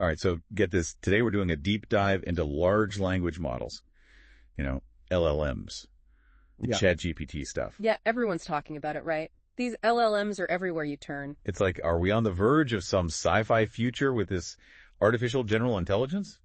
All right, so get this. Today we're doing a deep dive into large language models, LLMs, the ChatGPT stuff. Yeah, everyone's talking about it, right? These LLMs are everywhere you turn. It's like, are we on the verge of some sci-fi future with this artificial general intelligence?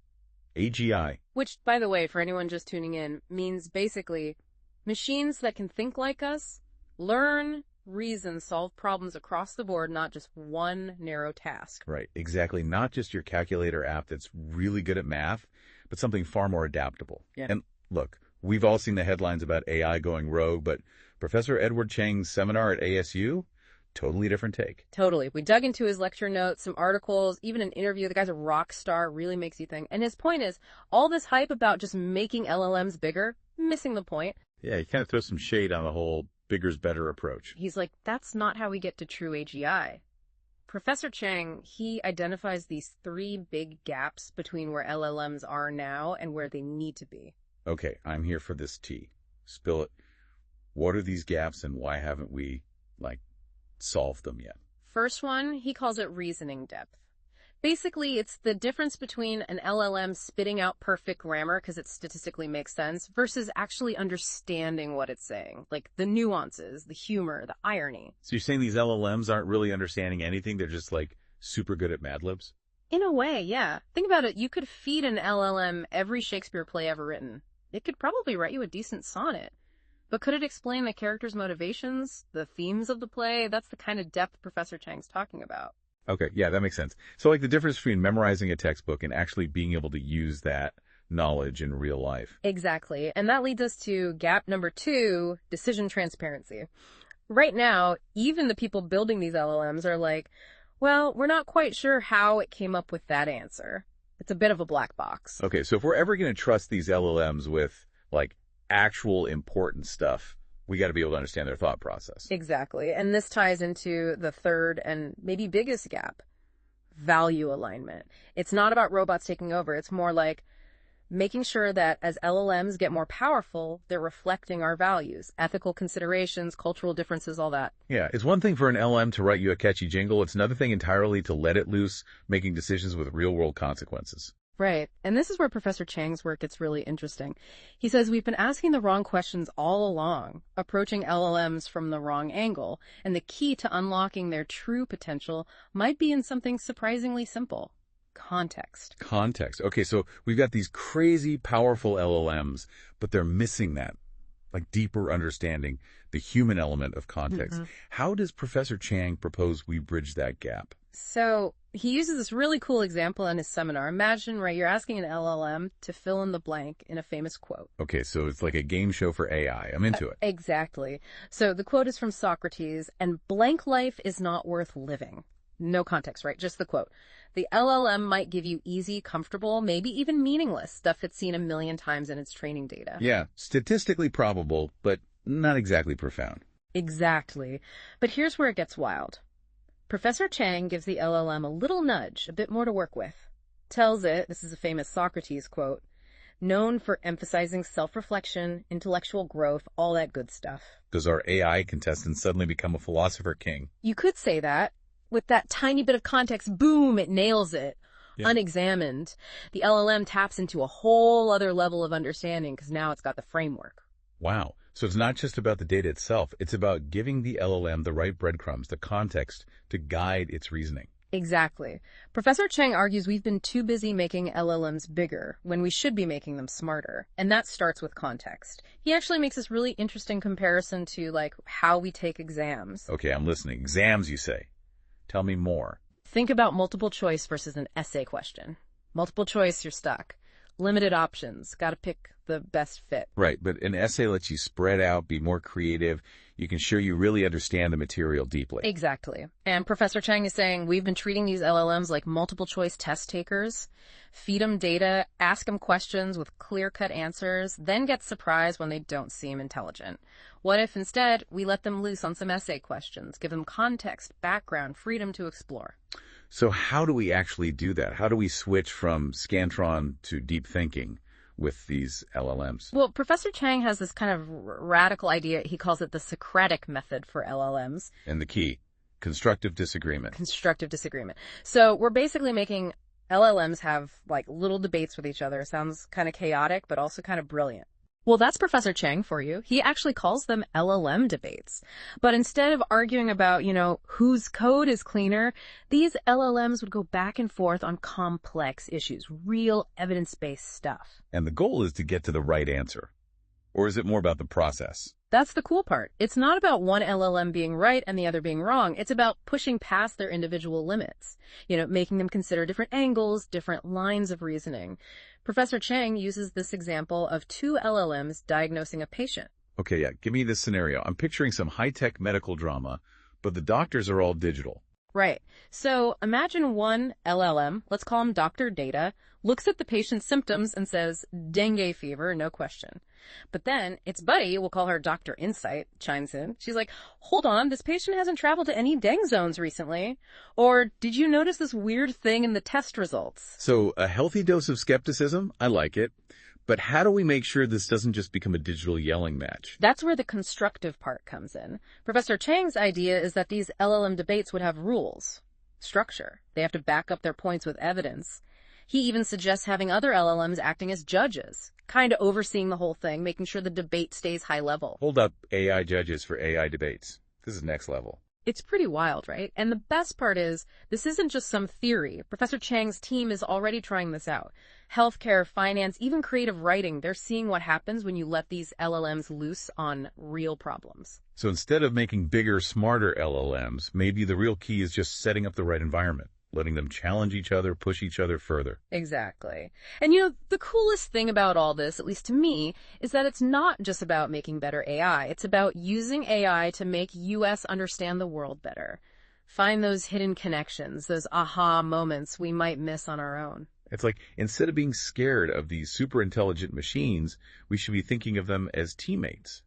AGI. Which, by the way, for anyone just tuning in, means basically machines that can think like us, learn, reason, solve problems across the board, not just one narrow task. Right, exactly. Not just your calculator app that's really good at math, but something far more adaptable. Yeah. And look, we've all seen the headlines about AI going rogue, but Professor Edward Chang's seminar at ASU, totally different take. Totally. We dug into his lecture notes, some articles, even an interview. The guy's a rock star, really makes you think. And his point is, all this hype about just making LLMs bigger, missing the point. Yeah, he kind of throws some shade on the whole bigger's better approach. He's like, that's not how we get to true AGI. Professor Chang, he identifies these 3 big gaps between where LLMs are now and where they need to be. Okay, I'm here for this tea. Spill it. What are these gaps and why haven't we, solved them yet? First one, he calls it reasoning depth. Basically, it's the difference between an LLM spitting out perfect grammar because it statistically makes sense versus actually understanding what it's saying, like the nuances, the humor, the irony. So you're saying these LLMs aren't really understanding anything? They're just super good at Mad Libs? In a way, yeah. Think about it. You could feed an LLM every Shakespeare play ever written. It could probably write you a decent sonnet. But could it explain the character's motivations, the themes of the play? That's the kind of depth Professor Chang's talking about. Okay, yeah, that makes sense. So the difference between memorizing a textbook and actually being able to use that knowledge in real life. Exactly. And that leads us to gap number 2, decision transparency. Right now, even the people building these LLMs are like, well, we're not quite sure how it came up with that answer. It's a bit of a black box. Okay, so if we're ever going to trust these LLMs with, actual important stuff, we got to be able to understand their thought process. Exactly. And this ties into the third and maybe biggest gap, value alignment. It's not about robots taking over. It's more like making sure that as LLMs get more powerful, they're reflecting our values, ethical considerations, cultural differences, all that. Yeah, it's one thing for an LM to write you a catchy jingle. It's another thing entirely to let it loose, making decisions with real-world consequences. Right. And this is where Professor Chang's work gets really interesting. He says we've been asking the wrong questions all along, approaching LLMs from the wrong angle, and the key to unlocking their true potential might be in something surprisingly simple. Context. Context. Okay, so we've got these crazy, powerful LLMs, but they're missing that, deeper understanding, the human element of context. How does Professor Chang propose we bridge that gap? So he uses this really cool example in his seminar. Imagine, right, you're asking an LLM to fill in the blank in a famous quote. Okay, so it's like a game show for AI. I'm into it. Exactly. So the quote is from Socrates, and blank life is not worth living. No context, right? Just the quote. The LLM might give you easy, comfortable, maybe even meaningless stuff it's seen 1,000,000 times in its training data. Yeah, statistically probable, but not exactly profound. Exactly. But here's where it gets wild. Professor Chang gives the LLM a little nudge, a bit more to work with. Tells it, this is a famous Socrates quote, known for emphasizing self-reflection, intellectual growth, all that good stuff. Does our AI contestant suddenly become a philosopher king? You could say that. With that tiny bit of context, boom, it nails it. Yeah. Unexamined. The LLM taps into a whole other level of understanding because now it's got the framework. Wow. So it's not just about the data itself. It's about giving the LLM the right breadcrumbs, the context to guide its reasoning. Exactly. Professor Chang argues we've been too busy making LLMs bigger when we should be making them smarter. And that starts with context. He actually makes this really interesting comparison to how we take exams. Okay, I'm listening. Exams, you say. Tell me more. Think about multiple choice versus an essay question. Multiple choice, you're stuck. Limited options. Got to pick the best fit. Right, but an essay lets you spread out, be more creative. You can show you really understand the material deeply. Exactly. And Professor Chang is saying we've been treating these LLMs like multiple choice test takers. Feed them data, ask them questions with clear-cut answers, then get surprised when they don't seem intelligent. What if instead we let them loose on some essay questions, give them context, background, freedom to explore? So how do we actually do that? How do we switch from Scantron to deep thinking with these LLMs? Well, Professor Chang has this kind of radical idea. He calls it the Socratic method for LLMs. And the key, constructive disagreement. Constructive disagreement. So we're basically making LLMs have like little debates with each other. Sounds kind of chaotic, but also kind of brilliant. Well, that's Professor Chang for you. He actually calls them LLM debates. But instead of arguing about, whose code is cleaner, these LLMs would go back and forth on complex issues, real evidence-based stuff. And the goal is to get to the right answer. Or is it more about the process? That's the cool part. It's not about one LLM being right and the other being wrong. It's about pushing past their individual limits, making them consider different angles, different lines of reasoning. Professor Chang uses this example of two LLMs diagnosing a patient. Okay, yeah, give me this scenario. I'm picturing some high-tech medical drama, but the doctors are all digital. Right. So imagine one LLM, let's call him Dr. Data, looks at the patient's symptoms and says, dengue fever, no question. But then its buddy, we'll call her Dr. Insight, chimes in. She's like, hold on, this patient hasn't traveled to any dengue zones recently. Or did you notice this weird thing in the test results? So a healthy dose of skepticism, I like it. But how do we make sure this doesn't just become a digital yelling match? That's where the constructive part comes in. Professor Chang's idea is that these LLM debates would have rules, structure. They have to back up their points with evidence. He even suggests having other LLMs acting as judges, kind of overseeing the whole thing, making sure the debate stays high level. Hold up, AI judges for AI debates. This is next level. It's pretty wild, right? And the best part is, this isn't just some theory. Professor Chang's team is already trying this out. Healthcare, finance, even creative writing, they're seeing what happens when you let these LLMs loose on real problems. So instead of making bigger, smarter LLMs, maybe the real key is just setting up the right environment, letting them challenge each other, push each other further. Exactly. And the coolest thing about all this, at least to me, is that it's not just about making better AI. It's about using AI to make US understand the world better. Find those hidden connections, those aha moments we might miss on our own. It's like, instead of being scared of these super intelligent machines, we should be thinking of them as teammates,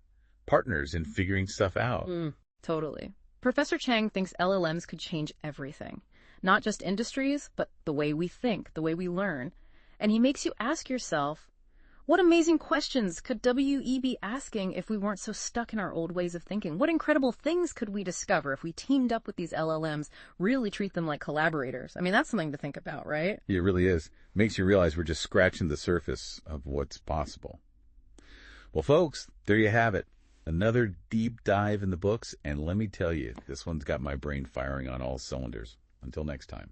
partners in figuring stuff out. Totally. Professor Chang thinks LLMs could change everything. Not just industries, but the way we think, the way we learn. And he makes you ask yourself, what amazing questions could WE be asking if we weren't so stuck in our old ways of thinking? What incredible things could we discover if we teamed up with these LLMs, really treat them like collaborators? I mean, that's something to think about, right? It really is. Makes you realize we're just scratching the surface of what's possible. Well, folks, there you have it. Another deep dive in the books, and let me tell you, this one's got my brain firing on all cylinders. Until next time.